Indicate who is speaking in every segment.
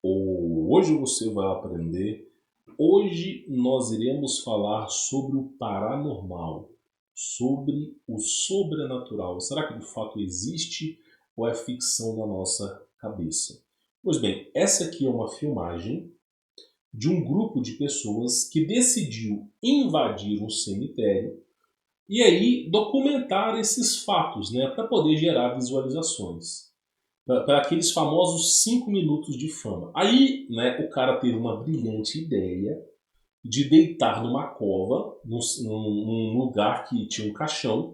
Speaker 1: Hoje você vai aprender. Hoje nós iremos falar sobre o paranormal, sobre o sobrenatural. Será que de fato existe ou é ficção na nossa cabeça? Pois bem, essa aqui é uma filmagem de um grupo de pessoas que decidiu invadir um cemitério e aí documentar esses fatos, né, para poder gerar visualizações. Para aqueles famosos 5 minutos de fama. Aí, né, o cara teve uma brilhante ideia de deitar numa cova, num lugar que tinha um caixão,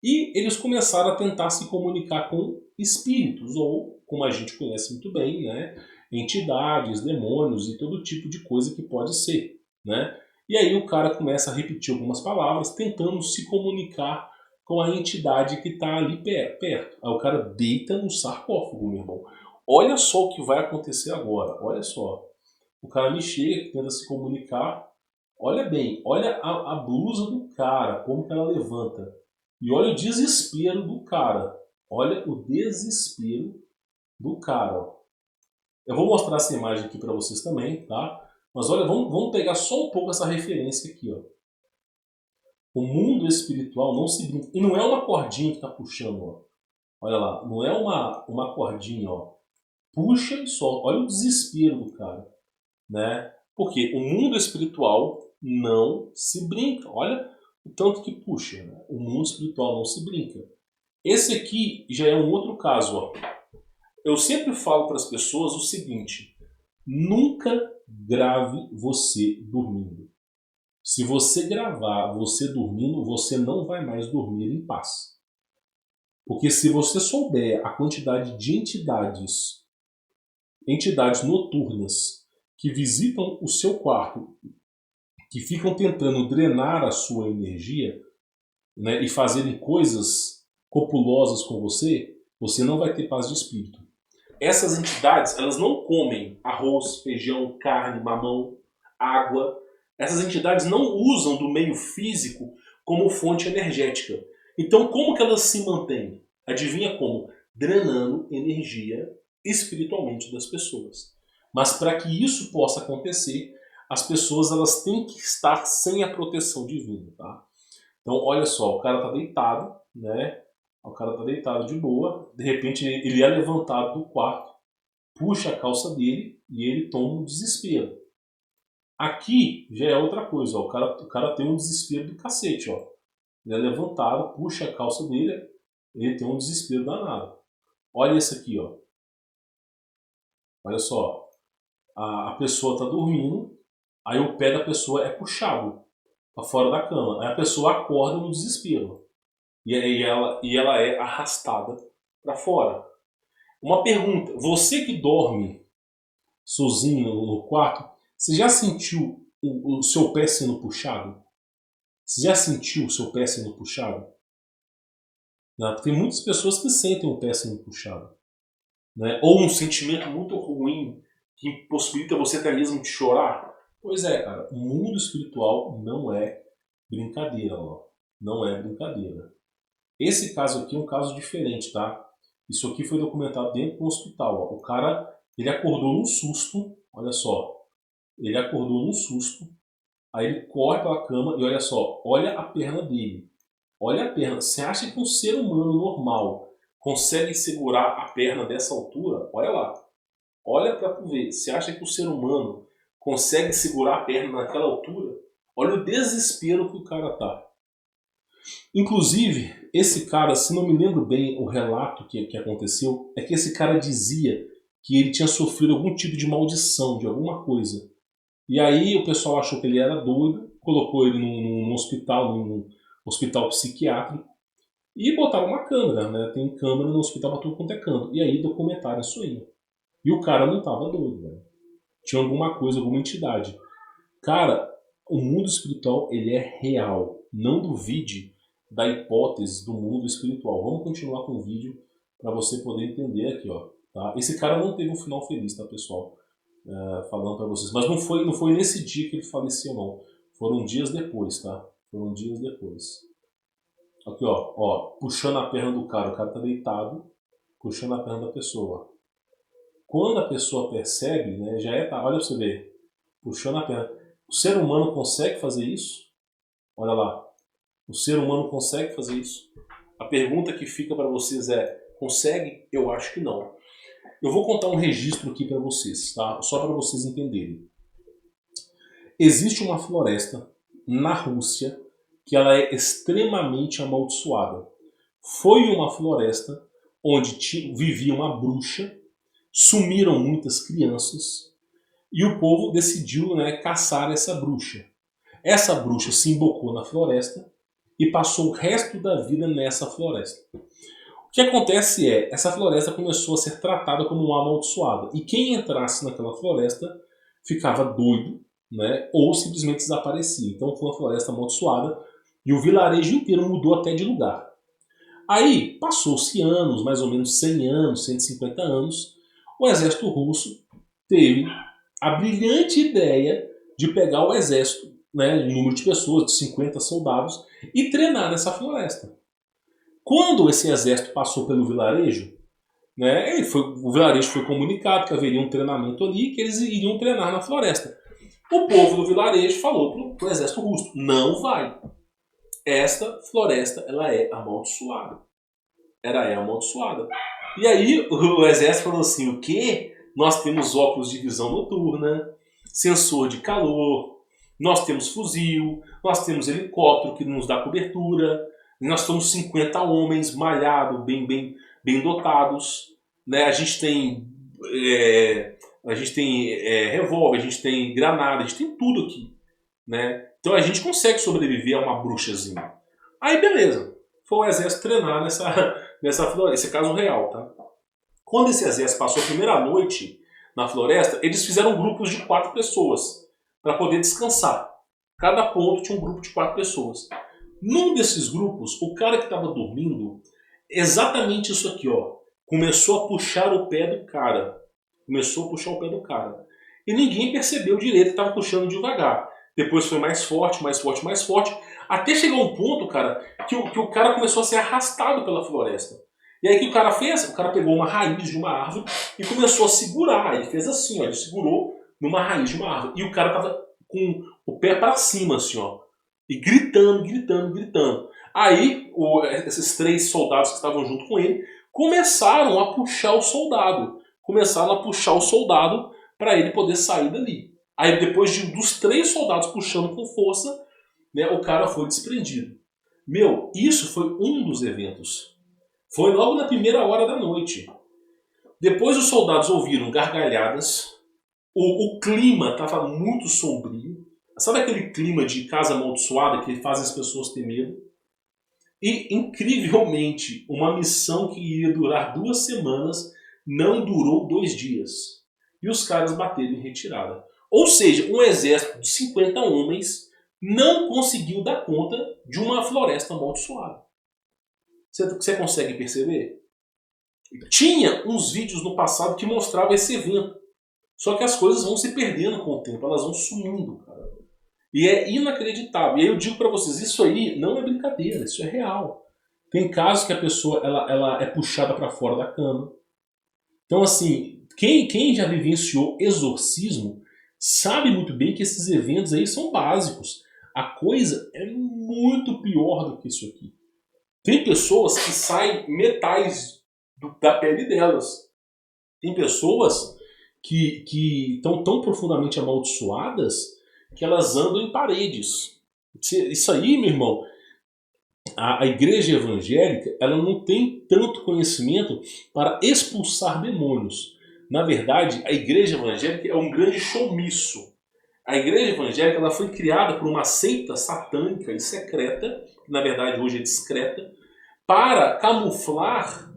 Speaker 1: e eles começaram a tentar se comunicar com espíritos, ou, como a gente conhece muito bem, né, entidades, demônios e todo tipo de coisa que pode ser. Né? E aí o cara começa a repetir algumas palavras, tentando se comunicar com a entidade que está ali perto. Aí o cara deita no sarcófago, meu irmão. Olha só o que vai acontecer agora, olha só. O cara me chega, tenta se comunicar. Olha bem, olha a blusa do cara, como que ela levanta. E olha o desespero do cara. Olha o desespero do cara. Ó. Eu vou mostrar essa imagem aqui para vocês também, tá? Mas olha, vamos pegar só um pouco essa referência aqui, ó. O mundo espiritual não se brinca. E não é uma cordinha que está puxando, ó. Olha lá, não é uma cordinha, ó. Puxa e solta. Olha o desespero do cara, né? Porque o mundo espiritual não se brinca. Olha o tanto que puxa, né? O mundo espiritual não se brinca. Esse aqui já é um outro caso, ó. Eu sempre falo para as pessoas o seguinte: nunca grave você dormindo. Se você gravar você dormindo, você não vai mais dormir em paz. Porque se você souber a quantidade de entidades noturnas que visitam o seu quarto, que ficam tentando drenar a sua energia, né, e fazerem coisas copulosas com você, você não vai ter paz de espírito. Essas entidades, elas não comem arroz, feijão, carne, mamão, água. Essas entidades não usam do meio físico como fonte energética. Então, como que elas se mantêm? Adivinha como? Drenando energia espiritualmente das pessoas. Mas para que isso possa acontecer, as pessoas elas têm que estar sem a proteção divina, tá? Então, olha só, o cara tá deitado, né? O cara tá deitado de boa, de repente ele é levantado do quarto, puxa a calça dele e ele toma um desespero. Aqui já é outra coisa, ó. O cara tem um desespero do cacete, ó. Ele é levantado, puxa a calça dele, ele tem um desespero danado. Olha esse aqui, ó. Olha só, a pessoa tá dormindo, aí o pé da pessoa é puxado para fora da cama, aí a pessoa acorda no desespero e aí ela é arrastada para fora. Uma pergunta: você que dorme sozinho no quarto, você já sentiu o seu pé sendo puxado? Você já sentiu o seu pé sendo puxado? Não, tem muitas pessoas que sentem o pé sendo puxado. Né? Ou um sentimento muito ruim que possibilita você até mesmo de chorar. Pois é, cara, o mundo espiritual não é brincadeira, ó. Não é brincadeira. Esse caso aqui é um caso diferente, tá? Isso aqui foi documentado dentro do hospital, ó. O cara, ele acordou num susto, olha só. Ele acordou num susto, aí ele corre pela cama e olha só, olha a perna dele. Olha a perna. Você acha que um ser humano normal consegue segurar a perna dessa altura? Olha lá. Olha para tu ver. Você acha que o ser humano consegue segurar a perna naquela altura? Olha o desespero que o cara tá. Inclusive, esse cara, se não me lembro bem o relato que aconteceu, é que esse cara dizia que ele tinha sofrido algum tipo de maldição, de alguma coisa. E aí o pessoal achou que ele era doido, colocou ele num hospital psiquiátrico e botaram uma câmera, né? Tem câmera no hospital pra tudo quanto é canto. E aí documentaram isso aí. E o cara não tava doido, né? Tinha alguma coisa, alguma entidade. Cara, o mundo espiritual, ele é real. Não duvide da hipótese do mundo espiritual. Vamos continuar com o vídeo para você poder entender aqui, ó. Tá? Esse cara não teve um final feliz, tá, pessoal? Falando para vocês. Mas não foi nesse dia que ele faleceu, não. Foram dias depois, tá? Foram dias depois. Aqui, ó, puxando a perna do cara. O cara tá deitado, puxando a perna da pessoa. quando a pessoa percebe, né, já é, olha pra você ver, puxando a perna, o ser humano consegue fazer isso? Olha lá, o ser humano consegue fazer isso? A pergunta que fica para vocês é, consegue? Eu acho que não. Eu vou contar um registro aqui para vocês, tá? Só para vocês entenderem. Existe uma floresta na Rússia que ela é extremamente amaldiçoada. Foi uma floresta onde vivia uma bruxa, sumiram muitas crianças e o povo decidiu, né, caçar essa bruxa. Essa bruxa se embocou na floresta e passou o resto da vida nessa floresta. O que acontece é, essa floresta começou a ser tratada como uma amaldiçoada. E quem entrasse naquela floresta ficava doido, né, ou simplesmente desaparecia. Então foi uma floresta amaldiçoada e o vilarejo inteiro mudou até de lugar. Aí, passou-se anos, mais ou menos 100 anos, 150 anos, o exército russo teve a brilhante ideia de pegar o exército, né, um número de pessoas, de 50 soldados, e treinar nessa floresta. Quando esse exército passou pelo vilarejo, né, o vilarejo foi comunicado que haveria um treinamento ali, que eles iriam treinar na floresta. O povo do vilarejo falou para o exército russo, não vai. Esta floresta, ela é amaldiçoada. Ela é amaldiçoada. E aí o exército falou assim, o quê? Nós temos óculos de visão noturna, sensor de calor, nós temos fuzil, nós temos helicóptero que nos dá cobertura, nós somos 50 homens malhados, bem dotados, né? A gente tem revólver, a gente tem granada, a gente tem tudo aqui, né? Então a gente consegue sobreviver a uma bruxazinha. Aí beleza, foi o exército treinar nessa floresta, esse é caso real, tá? Quando esse exército passou a primeira noite na floresta, eles fizeram grupos de 4 pessoas para poder descansar. Cada ponto tinha um grupo de 4 pessoas. Num desses grupos, o cara que estava dormindo, exatamente isso aqui, ó, começou a puxar o pé do cara. Começou a puxar o pé do cara. E ninguém percebeu direito que estava puxando devagar. Depois foi mais forte, mais forte, mais forte. Até chegou um ponto, cara, que o cara começou a ser arrastado pela floresta. E aí o que o cara fez? O cara pegou uma raiz de uma árvore e começou a segurar. Ele fez assim, ó, ele segurou numa raiz de uma árvore. E o cara tava com o pé para cima, assim, ó. E gritando, gritando, gritando. Aí esses 3 soldados que estavam junto com ele começaram a puxar o soldado. Começaram a puxar o soldado para ele poder sair dali. Aí depois dos 3 soldados puxando com força, né, o cara foi desprendido. Meu, isso foi um dos eventos. Foi logo na primeira hora da noite. Depois os soldados ouviram gargalhadas. O clima estava muito sombrio. Sabe aquele clima de casa amaldiçoada que faz as pessoas ter medo? E, incrivelmente, uma missão que iria durar 2 semanas não durou 2 dias. E os caras bateram em retirada. Ou seja, um exército de 50 homens não conseguiu dar conta de uma floresta amaldiçoada. Você consegue perceber? Tinha uns vídeos no passado que mostravam esse evento. Só que as coisas vão se perdendo com o tempo, elas vão sumindo, cara. E é inacreditável. E aí eu digo pra vocês, isso aí não é brincadeira, isso é real. Tem casos que a pessoa ela é puxada pra fora da cama. Então assim, quem já vivenciou exorcismo sabe muito bem que esses eventos aí são básicos. A coisa é muito pior do que isso aqui. Tem pessoas que saem metais da pele delas. Tem pessoas que estão tão profundamente amaldiçoadas que elas andam em paredes. Isso aí, meu irmão, a igreja evangélica ela não tem tanto conhecimento para expulsar demônios. Na verdade, a igreja evangélica é um grande showmício. A igreja evangélica ela foi criada por uma seita satânica e secreta, que na verdade hoje é discreta, para camuflar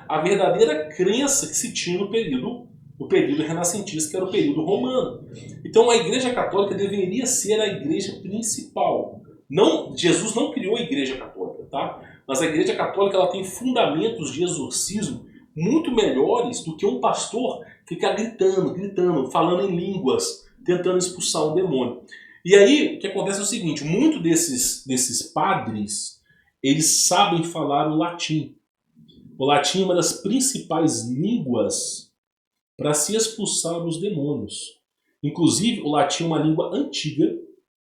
Speaker 1: a verdadeira crença que se tinha no período renascentista, que era o período romano. Então a igreja católica deveria ser a igreja principal. Não, Jesus não criou a igreja católica, tá? Mas a igreja católica ela tem fundamentos de exorcismo muito melhores do que um pastor ficar gritando, falando em línguas, tentando expulsar um demônio. E aí, o que acontece é o seguinte, muitos desses padres, eles sabem falar o latim. O latim é uma das principais línguas para se expulsar os demônios. Inclusive, o latim é uma língua antiga,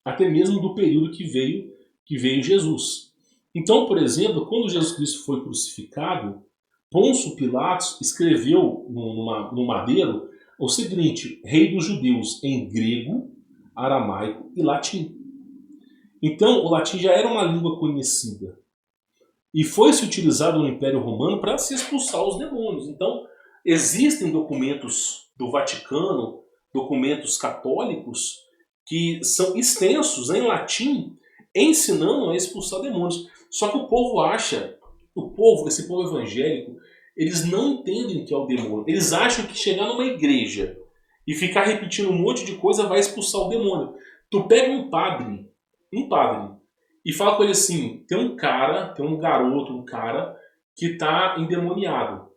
Speaker 1: até mesmo do período que veio Jesus. Então, por exemplo, quando Jesus Cristo foi crucificado, Pôncio Pilatos escreveu no madeiro o seguinte: Rei dos Judeus, em grego, aramaico e latim. Então, o latim já era uma língua conhecida. E foi-se utilizado no Império Romano para se expulsar os demônios. Então, existem documentos do Vaticano, documentos católicos, que são extensos em latim, ensinando a expulsar demônios. Só que o povo acha, esse povo evangélico, eles não entendem o que é o demônio. Eles acham que chegar numa igreja e ficar repetindo um monte de coisa vai expulsar o demônio. Tu pega um padre, e fala com ele assim, tem um garoto, um cara que está endemoniado.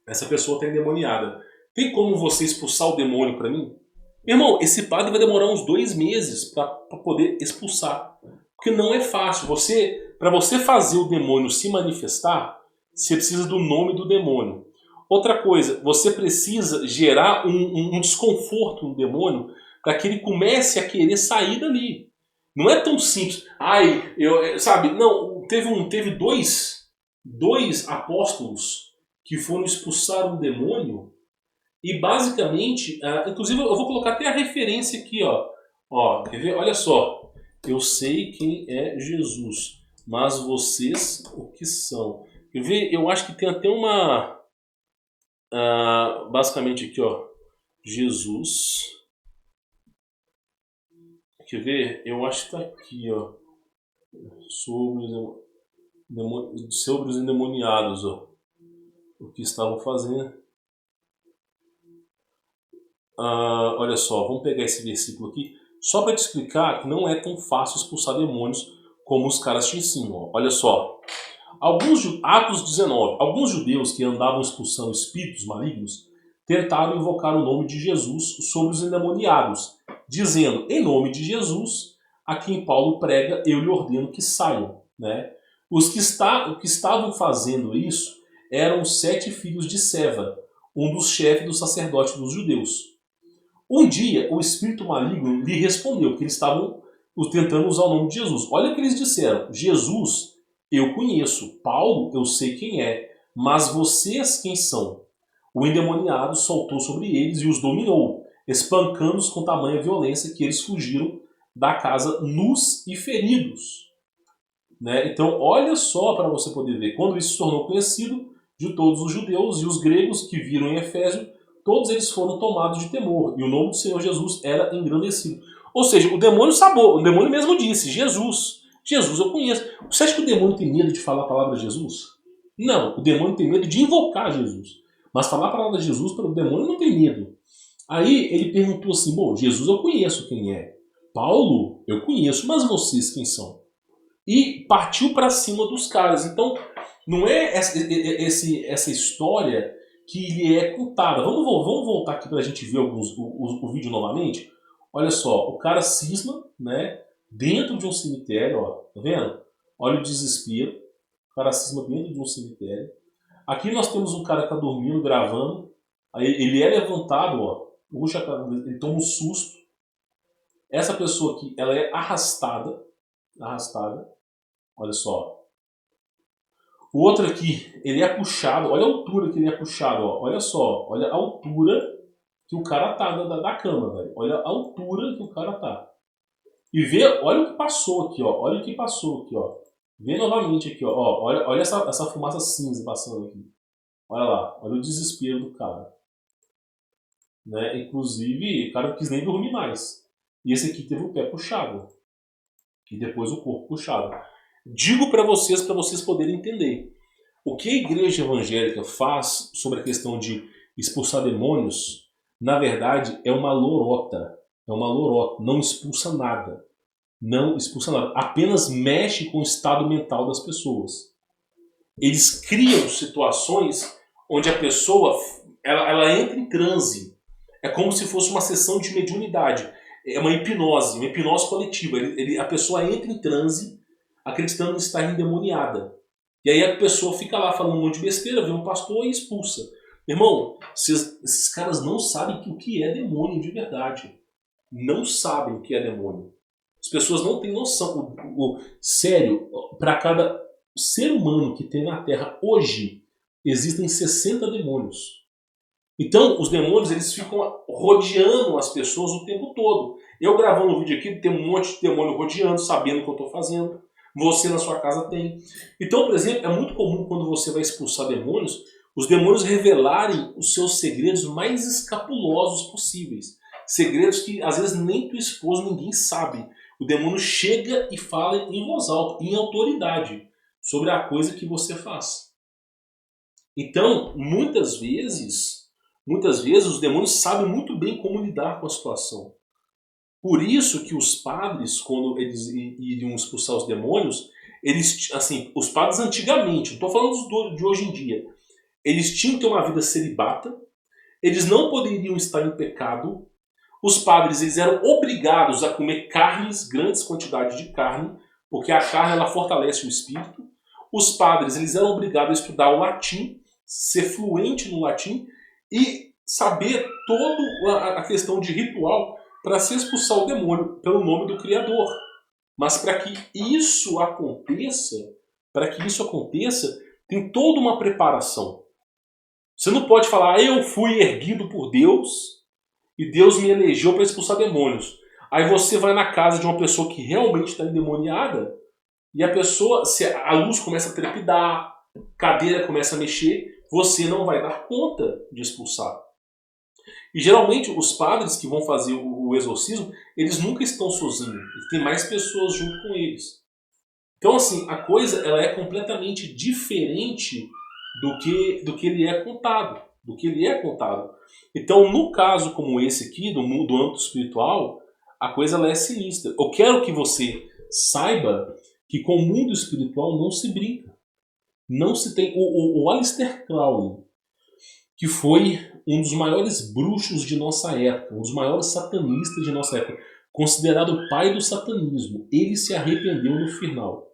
Speaker 1: Essa pessoa está endemoniada. Tem como você expulsar o demônio para mim? Meu irmão, esse padre vai demorar uns 2 meses para poder expulsar. Porque não é fácil. Para você fazer o demônio se manifestar, você precisa do nome do demônio. Outra coisa, você precisa gerar um desconforto no demônio para que ele comece a querer sair dali. Não é tão simples. Sabe? Não, teve dois apóstolos que foram expulsar um demônio e basicamente, inclusive eu vou colocar até a referência aqui, ó, quer ver? Olha só. Eu sei quem é Jesus, mas vocês o que são? Quer ver? Eu acho que tem até uma, basicamente aqui, ó, Jesus. Quer ver? Eu acho que tá aqui, ó, sobre os endemoniados, ó, o que estavam fazendo. Olha só, vamos pegar esse versículo aqui, só para te explicar que não é tão fácil expulsar demônios como os caras te ensinam. Ó. Olha só, Atos 19, alguns judeus que andavam expulsando espíritos malignos tentaram invocar o nome de Jesus sobre os endemoniados, dizendo, em nome de Jesus, a quem Paulo prega, eu lhe ordeno que saiam. Né? Os que estavam fazendo isso eram os 7 filhos de Seva, um dos chefes dos sacerdotes dos judeus. Um dia, o espírito maligno lhe respondeu que eles estavam tentando usar o nome de Jesus. Olha o que eles disseram. Jesus, eu conheço. Paulo, eu sei quem é. Mas vocês quem são? O endemoniado soltou sobre eles e os dominou, espancando-os com tamanha violência que eles fugiram da casa nus e feridos. Né? Então, olha só para você poder ver. Quando isso se tornou conhecido de todos os judeus e os gregos que viram em Efésio, todos eles foram tomados de temor, e o nome do Senhor Jesus era engrandecido. Ou seja, o demônio sabou, o demônio mesmo disse, Jesus eu conheço. Você acha que o demônio tem medo de falar a palavra Jesus? Não, o demônio tem medo de invocar Jesus. Mas falar a palavra Jesus para o demônio não tem medo. Aí ele perguntou assim, bom, Jesus eu conheço quem é. Paulo eu conheço, mas vocês quem são? E partiu para cima dos caras. Então, não é essa história que lhe é contada. Vamos voltar aqui para a gente ver o vídeo novamente. Olha só, o cara cisma, né, dentro de um cemitério, ó, tá vendo? Olha o desespero. O cara cisma dentro de um cemitério. Aqui nós temos um cara que está dormindo, gravando. Aí ele é levantado, ó, puxa, ele toma um susto. Essa pessoa aqui, ela é arrastada. Olha só. O outro aqui, ele é puxado. Olha a altura que ele é puxado. Ó. Olha só. Olha a altura que o cara tá da cama, velho. Olha a altura que o cara tá. E vê, olha o que passou aqui, ó. Olha o que passou aqui, ó. Vê novamente aqui, ó. Olha essa fumaça cinza passando aqui. Olha lá. Olha o desespero do cara. Né? Inclusive, o cara não quis nem dormir mais. E esse aqui teve o pé puxado. E depois o corpo puxado. Digo para vocês poderem entender. O que a igreja evangélica faz sobre a questão de expulsar demônios, na verdade, é uma lorota. É uma lorota. Não expulsa nada. Não expulsa nada. Apenas mexe com o estado mental das pessoas. Eles criam situações onde a pessoa ela entra em transe. É como se fosse uma sessão de mediunidade. É uma hipnose coletiva. A pessoa entra em transe acreditando estar endemoniada. E aí a pessoa fica lá falando um monte de besteira, vê um pastor e expulsa. Irmão, esses caras não sabem o que é demônio de verdade. Não sabem o que é demônio. As pessoas não têm noção. Sério, para cada ser humano que tem na Terra hoje, existem 60 demônios. Então, os demônios eles ficam rodeando as pessoas o tempo todo. Eu gravando um vídeo aqui, tem um monte de demônio rodeando, sabendo o que eu estou fazendo. Você na sua casa tem. Então, por exemplo, é muito comum quando você vai expulsar demônios, os demônios revelarem os seus segredos mais escapulosos possíveis. Segredos que às vezes nem tua esposa, ninguém sabe. O demônio chega e fala em voz alta, em autoridade, sobre a coisa que você faz. Então, muitas vezes os demônios sabem muito bem como lidar com a situação. Por isso que os padres, quando eles iriam expulsar os demônios, eles, assim, os padres antigamente, não estou falando de hoje em dia, eles tinham que ter uma vida celibata, eles não poderiam estar em pecado, os padres eles eram obrigados a comer carnes, grandes quantidades de carne, porque a carne ela fortalece o espírito. Os padres eles eram obrigados a estudar o latim, ser fluente no latim e saber toda a questão de ritual para se expulsar o demônio pelo nome do Criador. Mas para que isso aconteça, tem toda uma preparação. Você não pode falar, eu fui erguido por Deus e Deus me elegeu para expulsar demônios. Aí você vai na casa de uma pessoa que realmente está endemoniada e a pessoa, se a luz começa a trepidar, a cadeira começa a mexer, você não vai dar conta de expulsar. E geralmente os padres que vão fazer o exorcismo, eles nunca estão sozinhos. Tem mais pessoas junto com eles. Então assim, a coisa ela é completamente diferente do que ele é contado. Então, no caso como esse aqui, do âmbito espiritual, a coisa ela é sinistra. Eu quero que você saiba que com o mundo espiritual não se brinca. Não se tem. O Aleister Crowley, que foi um dos maiores bruxos de nossa época, um dos maiores satanistas de nossa época, considerado o pai do satanismo, ele se arrependeu no final.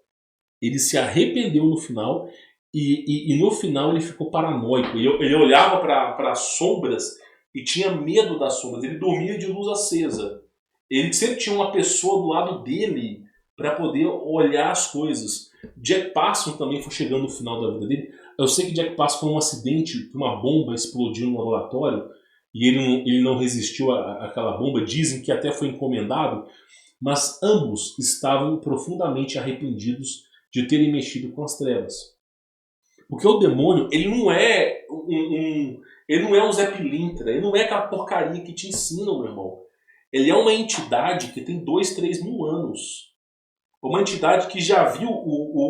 Speaker 1: E no final ele ficou paranoico. Ele olhava para as sombras e tinha medo das sombras. Ele dormia de luz acesa. Ele sempre tinha uma pessoa do lado dele para poder olhar as coisas. Jack Parsons também foi chegando no final da vida dele. Eu sei que Jack Parsons foi um acidente, uma bomba explodiu no laboratório e ele não resistiu àquela bomba. Dizem que até foi encomendado, mas ambos estavam profundamente arrependidos de terem mexido com as trevas. Porque o demônio, ele não é ele não é um Zé Pilintra, ele não é aquela porcaria que te ensinam, meu irmão. Ele é uma entidade que tem 2, 3 mil anos. Uma entidade que já viu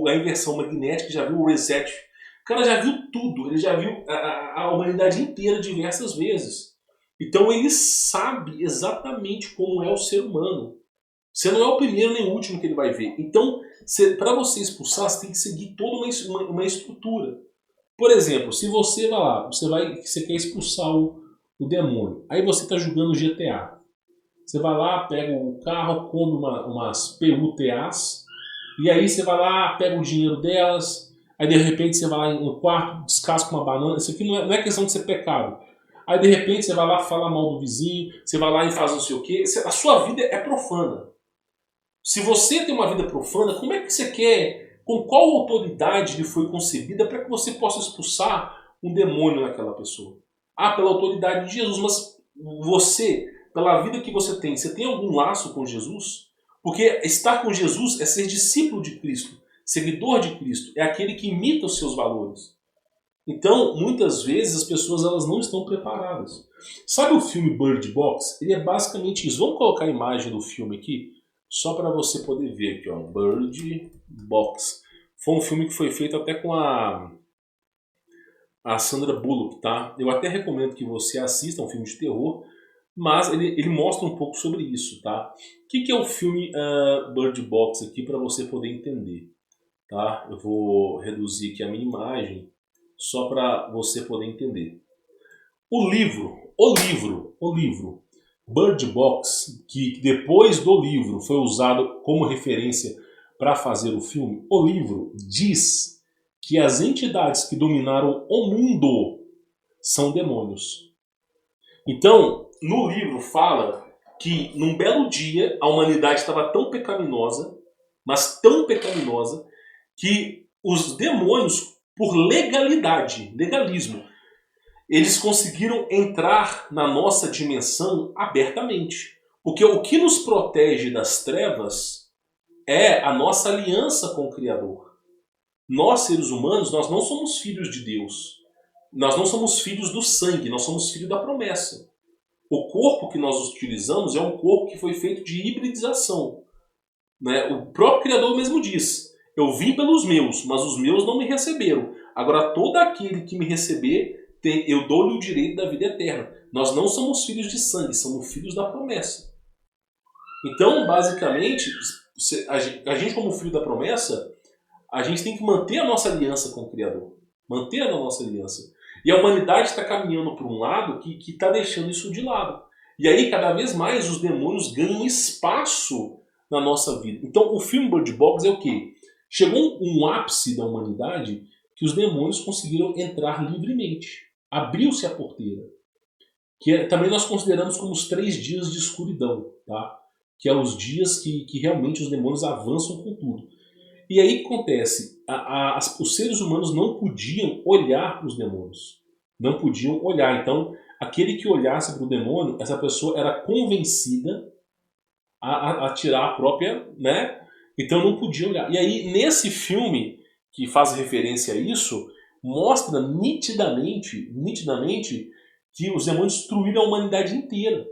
Speaker 1: a inversão magnética, já viu o reset. O cara já viu tudo, ele já viu a humanidade inteira diversas vezes. Então ele sabe exatamente como é o ser humano. Você não é o primeiro nem o último que ele vai ver. Então, para você expulsar, você tem que seguir toda uma estrutura. Por exemplo, se você vai lá, você quer expulsar o demônio, aí você está jogando GTA. Você vai lá, pega o carro, come umas PUTAs, e aí você vai lá, pega o dinheiro delas, aí de repente você vai lá no quarto, descasca uma banana. Isso aqui não é questão de ser pecado. Aí de repente você vai lá, fala mal do vizinho, você vai lá e faz não sei o quê. A sua vida é profana. Se você tem uma vida profana, como é que você quer, com qual autoridade lhe foi concebida para que você possa expulsar um demônio naquela pessoa? Ah, pela autoridade de Jesus, mas você, pela vida que você tem algum laço com Jesus? Porque estar com Jesus é ser discípulo de Cristo, seguidor de Cristo, é aquele que imita os seus valores. Então, muitas vezes as pessoas elas não estão preparadas. Sabe o filme Bird Box? Ele é basicamente isso. Vamos colocar a imagem do filme aqui? Só para você poder ver aqui, ó, Bird Box. Foi um filme que foi feito até com a Sandra Bullock, tá? Eu até recomendo que você assista, um filme de terror, mas ele mostra um pouco sobre isso, tá? O que é o filme Bird Box aqui para você poder entender, tá? Eu vou reduzir aqui a minha imagem só para você poder entender. O livro Bird Box, que depois do livro foi usado como referência para fazer o filme, o livro diz que as entidades que dominaram o mundo são demônios. Então, no livro fala que num belo dia a humanidade estava tão pecaminosa, mas tão pecaminosa, que os demônios, por legalidade, legalismo, eles conseguiram entrar na nossa dimensão abertamente. Porque o que nos protege das trevas é a nossa aliança com o Criador. Nós, seres humanos, nós não somos filhos de Deus. Nós não somos filhos do sangue, nós somos filhos da promessa. O corpo que nós utilizamos é um corpo que foi feito de hibridização. Né? O próprio Criador mesmo diz: eu vim pelos meus, mas os meus não me receberam. Agora todo aquele que me receber, eu dou-lhe o direito da vida eterna. Nós não somos filhos de sangue, somos filhos da promessa. Então, basicamente, a gente como filho da promessa, a gente tem que manter a nossa aliança com o Criador. Manter a nossa aliança. E a humanidade está caminhando para um lado que está deixando isso de lado. E aí, cada vez mais, os demônios ganham espaço na nossa vida. Então, o filme Bird Box é o quê? Chegou um ápice da humanidade que os demônios conseguiram entrar livremente. Abriu-se a porteira. Também nós consideramos como os 3 dias de escuridão. Tá? Que é os dias que realmente os demônios avançam com tudo. E aí o que acontece? Os seres humanos não podiam olhar para os demônios. Não podiam olhar. Então, aquele que olhasse para o demônio, essa pessoa era convencida a tirar a própria, né? Então não podia olhar. E aí, nesse filme, que faz referência a isso, mostra nitidamente que os demônios destruíram a humanidade inteira.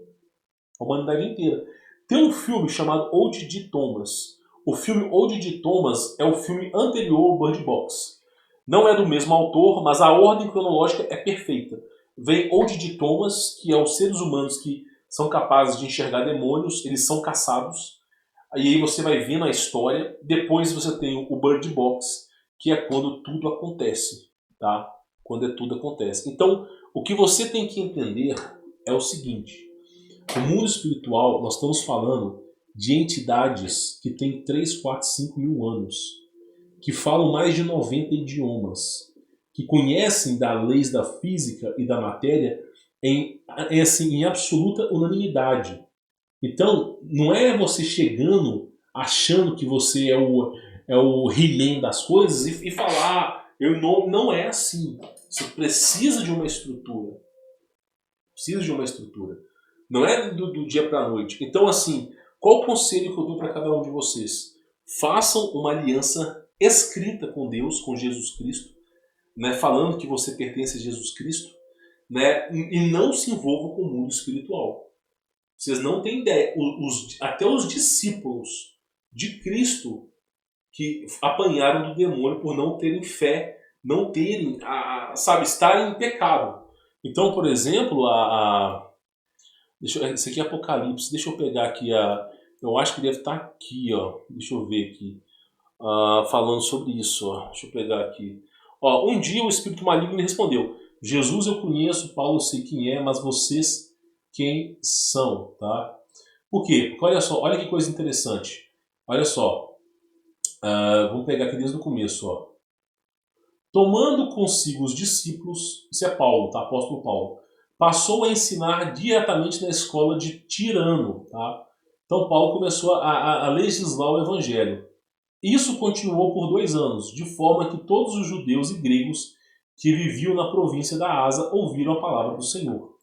Speaker 1: A humanidade inteira. Tem um filme chamado O.J. Thomas. O filme O.J. Thomas é o filme anterior ao Bird Box. Não é do mesmo autor, mas a ordem cronológica é perfeita. Vem O.J. Thomas, que é os seres humanos que são capazes de enxergar demônios, eles são caçados. E aí você vai vendo a história. Depois você tem o Bird Box, que é quando tudo acontece. Tá? Quando tudo acontece. Então, o que você tem que entender é o seguinte. O mundo espiritual, nós estamos falando de entidades que têm 3, 4, 5 mil anos, que falam mais de 90 idiomas, que conhecem das leis da física e da matéria em absoluta unanimidade. Então, não é você chegando achando que você é o He-Man das coisas e falar, não é assim. Você precisa de uma estrutura. Precisa de uma estrutura. Não é do dia para a noite. Então, assim, qual o conselho que eu dou para cada um de vocês? Façam uma aliança escrita com Deus, com Jesus Cristo, né, falando que você pertence a Jesus Cristo, né, e não se envolvam com o mundo espiritual. Vocês não têm ideia. Até os discípulos de Cristo que apanharam do demônio por não terem fé, não terem, estarem em pecado. Então, por exemplo, esse aqui é Apocalipse. Deixa eu pegar aqui eu acho que deve estar aqui, ó. Deixa eu ver aqui. Falando sobre isso, ó. Deixa eu pegar aqui. Ó, um dia o espírito maligno lhe respondeu: Jesus eu conheço, Paulo eu sei quem é, mas vocês quem são, tá? Por quê? Porque olha só, olha que coisa interessante. Olha só. Vamos pegar aqui desde o começo, ó. Tomando consigo os discípulos, isso é Paulo, tá? Apóstolo Paulo. Passou a ensinar diretamente na escola de Tirano, tá? Então Paulo começou a legislar o evangelho. Isso continuou por 2 anos, de forma que todos os judeus e gregos que viviam na província da Ásia ouviram a palavra do Senhor.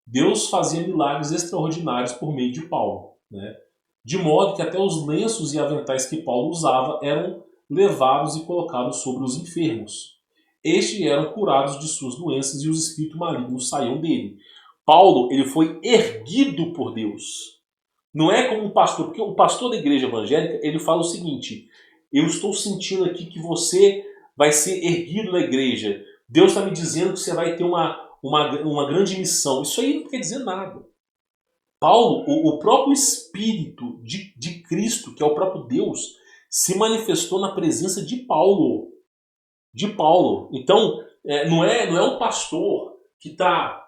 Speaker 1: Deus fazia milagres extraordinários por meio de Paulo, né? De modo que até os lenços e aventais que Paulo usava eram levados e colocados sobre os enfermos. Estes eram curados de suas doenças e os espíritos malignos saíam dele. Paulo, ele foi erguido por Deus. Não é como um pastor, porque o pastor da igreja evangélica, ele fala o seguinte: eu estou sentindo aqui que você vai ser erguido na igreja. Deus está me dizendo que você vai ter uma grande missão. Isso aí não quer dizer nada. Paulo, o próprio Espírito de Cristo, que é o próprio Deus, se manifestou na presença de Paulo. Então, não é um pastor que está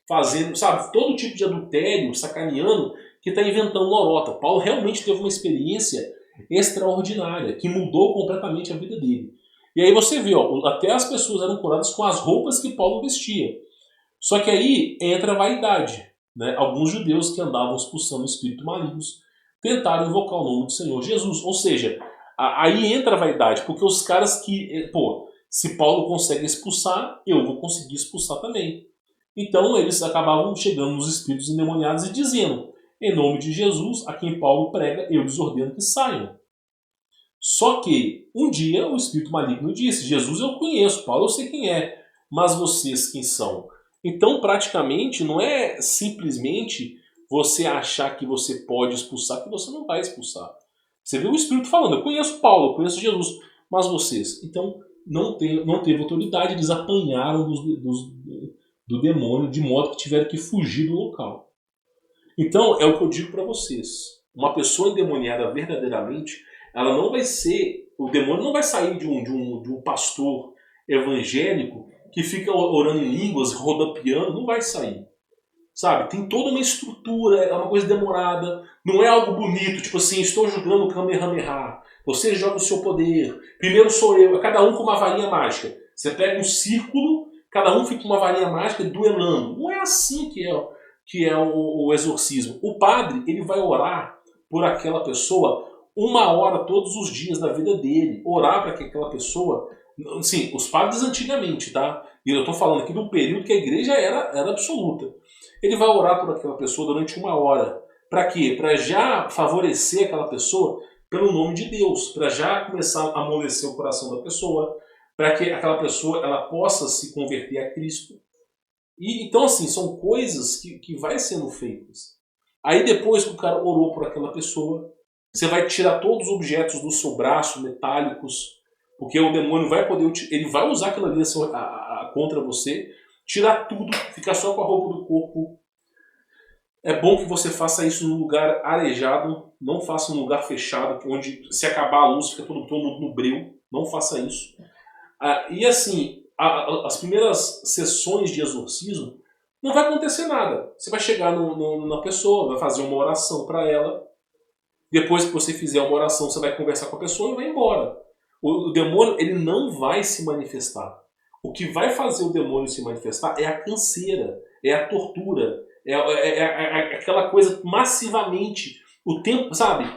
Speaker 1: fazendo, sabe, todo tipo de adultério, sacaneando, que está inventando lorota. Paulo realmente teve uma experiência extraordinária, que mudou completamente a vida dele. E aí você vê, ó, até as pessoas eram curadas com as roupas que Paulo vestia. Só que aí entra a vaidade. Né? Alguns judeus que andavam expulsando espíritos malignos tentaram invocar o nome do Senhor Jesus. Ou seja, aí entra a vaidade, porque os caras que, pô, se Paulo consegue expulsar, eu vou conseguir expulsar também. Então eles acabavam chegando nos espíritos endemoniados e dizendo: em nome de Jesus, a quem Paulo prega, eu lhes ordeno que saiam. Só que um dia o espírito maligno disse: Jesus eu conheço, Paulo eu sei quem é, mas vocês quem são? Então praticamente não é simplesmente você achar que você pode expulsar, que você não vai expulsar. Você viu o espírito falando: eu conheço Paulo, eu conheço Jesus, mas vocês. Então não teve autoridade, eles apanharam do demônio, de modo que tiveram que fugir do local. Então, é o que eu digo para vocês. Uma pessoa endemoniada verdadeiramente, ela não vai ser... O demônio não vai sair de um pastor evangélico que fica orando em línguas, rodopiando, não vai sair. Sabe? Tem toda uma estrutura, é uma coisa demorada, não é algo bonito, tipo assim, estou jogando o Kamehameha, você joga o seu poder, primeiro sou eu, é cada um com uma varinha mágica. Você pega um círculo, cada um fica com uma varinha mágica duelando. Não é assim que é o exorcismo. O padre, ele vai orar por aquela pessoa 1 hora todos os dias da vida dele. Orar para que aquela pessoa... Sim, os padres antigamente, tá? E eu estou falando aqui do período que a igreja era absoluta. Ele vai orar por aquela pessoa durante 1 hora. Para quê? Para já favorecer aquela pessoa pelo nome de Deus. Para já começar a amolecer o coração da pessoa. Para que aquela pessoa ela possa se converter a Cristo. E, então, assim, são coisas que vai sendo feitas. Aí depois que o cara orou por aquela pessoa, você vai tirar todos os objetos do seu braço, metálicos, porque o demônio vai poder, ele vai usar aquela ali contra você, tirar tudo, ficar só com a roupa do corpo. É bom que você faça isso num lugar arejado, não faça num lugar fechado, onde se acabar a luz fica todo mundo no breu, não faça isso. E assim, as primeiras sessões de exorcismo, não vai acontecer nada. Você vai chegar na pessoa, vai fazer uma oração para ela. Depois que você fizer uma oração, você vai conversar com a pessoa e vai embora. O demônio ele não vai se manifestar. O que vai fazer o demônio se manifestar é a canseira, é a tortura, é aquela coisa massivamente. O tempo, sabe?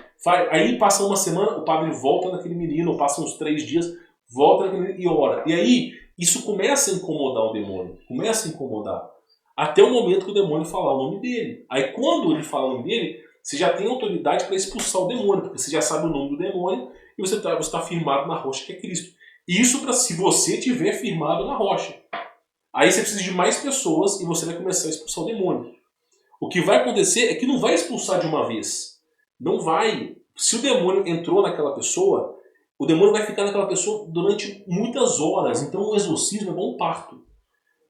Speaker 1: Aí passa uma semana, o padre volta naquele menino, ou passa uns 3 dias, volta naquele menino e ora. E aí, isso começa a incomodar o demônio. Começa a incomodar. Até o momento que o demônio falar o nome dele. Aí quando ele fala o nome dele, você já tem autoridade para expulsar o demônio, porque você já sabe o nome do demônio e você está firmado na rocha que é Cristo. Isso para se você tiver firmado na rocha. Aí você precisa de mais pessoas e você vai começar a expulsar o demônio. O que vai acontecer é que não vai expulsar de uma vez. Não vai. Se o demônio entrou naquela pessoa, o demônio vai ficar naquela pessoa durante muitas horas. Então o exorcismo é igual um parto.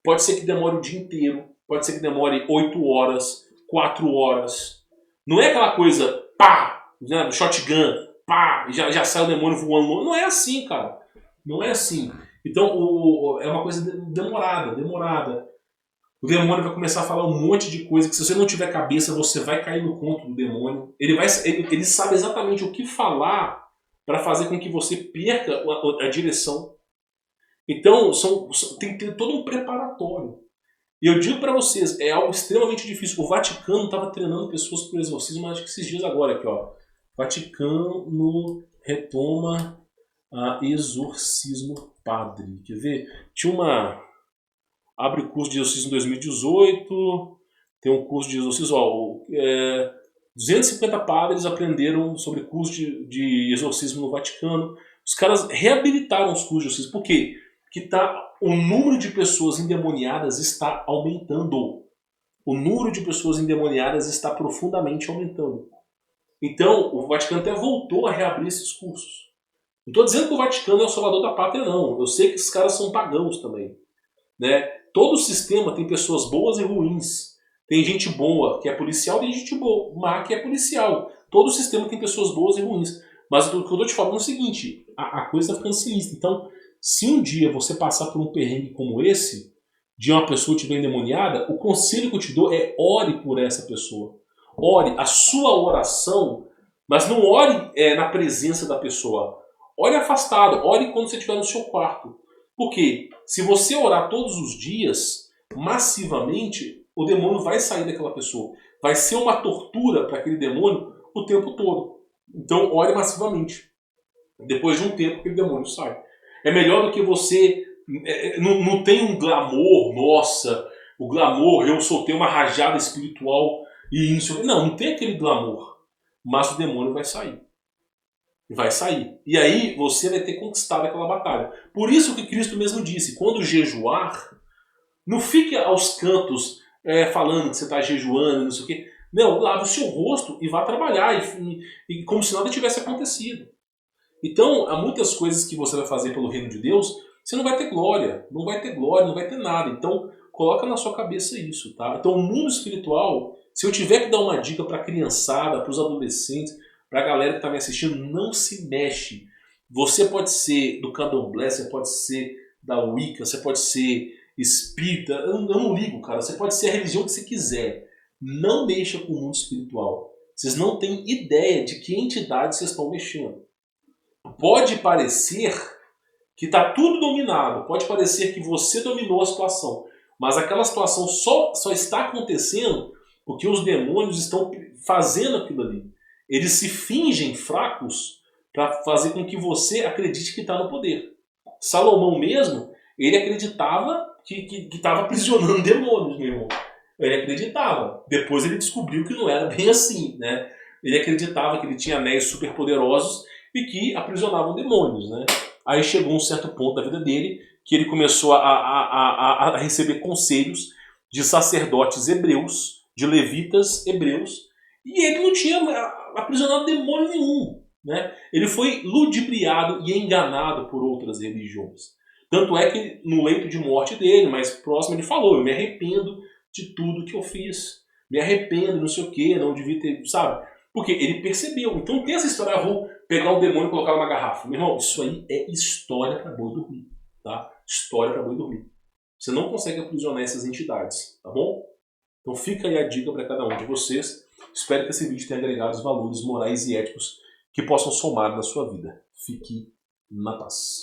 Speaker 1: Pode ser que demore o dia inteiro, pode ser que demore 8 horas, 4 horas. Não é aquela coisa, pá, né, shotgun, pá, já sai o demônio voando. Não é assim, cara. Não é assim. Então é uma coisa demorada. O demônio vai começar a falar um monte de coisa que se você não tiver cabeça, você vai cair no conto do demônio. Ele sabe exatamente o que falar para fazer com que você perca a direção. Então tem que ter todo um preparatório. E eu digo para vocês, é algo extremamente difícil. O Vaticano estava treinando pessoas para o exorcismo, acho que esses dias agora aqui, ó. Vaticano retoma exorcismo padre. Quer ver? Abre o curso de exorcismo em 2018. Tem um curso de exorcismo. 250 padres aprenderam sobre curso de exorcismo no Vaticano. Os caras reabilitaram os cursos de exorcismo. Por quê? Porque o número de pessoas endemoniadas está aumentando. O número de pessoas endemoniadas está profundamente aumentando. Então, o Vaticano até voltou a reabrir esses cursos. Não estou dizendo que o Vaticano é o salvador da pátria, não. Eu sei que esses caras são pagãos também. Né? Todo sistema tem pessoas boas e ruins. Tem gente boa que é policial, tem gente boa, má que é policial. Todo sistema tem pessoas boas e ruins. Mas o que eu estou te falando é o seguinte, a coisa está ficando sinistra. Então, se um dia você passar por um perrengue como esse, de uma pessoa que estiver endemoniada, o conselho que eu te dou é ore por essa pessoa. Ore a sua oração, mas não ore na presença da pessoa. ore afastado, ore quando você estiver no seu quarto. Porque se você orar todos os dias, massivamente, o demônio vai sair daquela pessoa. Vai ser uma tortura para aquele demônio o tempo todo. Então, ore massivamente. Depois de um tempo, aquele demônio sai. É melhor do que você... Não tem um glamour, nossa, o glamour, eu soltei uma rajada espiritual e isso. Não tem aquele glamour. Mas o demônio vai sair. Vai sair. E aí você vai ter conquistado aquela batalha. Por isso que Cristo mesmo disse, quando jejuar, não fique aos cantos falando que você está jejuando, não sei o quê. Não, lave o seu rosto e vá trabalhar, e como se nada tivesse acontecido. Então, há muitas coisas que você vai fazer pelo reino de Deus, você não vai ter glória, não vai ter glória, não vai ter nada. Então, coloca na sua cabeça isso, tá? Então, o mundo espiritual, se eu tiver que dar uma dica para a criançada, para os adolescentes, para a galera que está me assistindo, não se mexe. Você pode ser do candomblé, você pode ser da Wicca, você pode ser espírita, eu não ligo, cara. Você pode ser a religião que você quiser. Não mexa com o mundo espiritual. Vocês não têm ideia de que entidade vocês estão mexendo. Pode parecer que está tudo dominado, pode parecer que você dominou a situação, mas aquela situação só está acontecendo porque os demônios estão fazendo aquilo ali. Eles se fingem fracos para fazer com que você acredite que está no poder. Salomão mesmo, ele acreditava que estava aprisionando demônios, meu irmão. Ele acreditava. Depois ele descobriu que não era bem assim, né? Ele acreditava que ele tinha anéis superpoderosos e que aprisionavam demônios, né? Aí chegou um certo ponto da vida dele que ele começou a receber conselhos de sacerdotes hebreus, de levitas hebreus, e ele não tinha aprisionado demônio nenhum, né? Ele foi ludibriado e enganado por outras religiões. Tanto é que no leito de morte dele, mais próximo, ele falou: eu me arrependo de tudo que eu fiz. Me arrependo, não sei o que, não devia ter, sabe? Porque ele percebeu. Então tem essa história, eu vou pegar um demônio e colocar numa garrafa. Meu irmão, isso aí é história para boi dormir, tá? História para boi dormir. Você não consegue aprisionar essas entidades, tá bom? Então fica aí a dica para cada um de vocês. Espero que esse vídeo tenha agregado os valores morais e éticos que possam somar na sua vida. Fique na paz.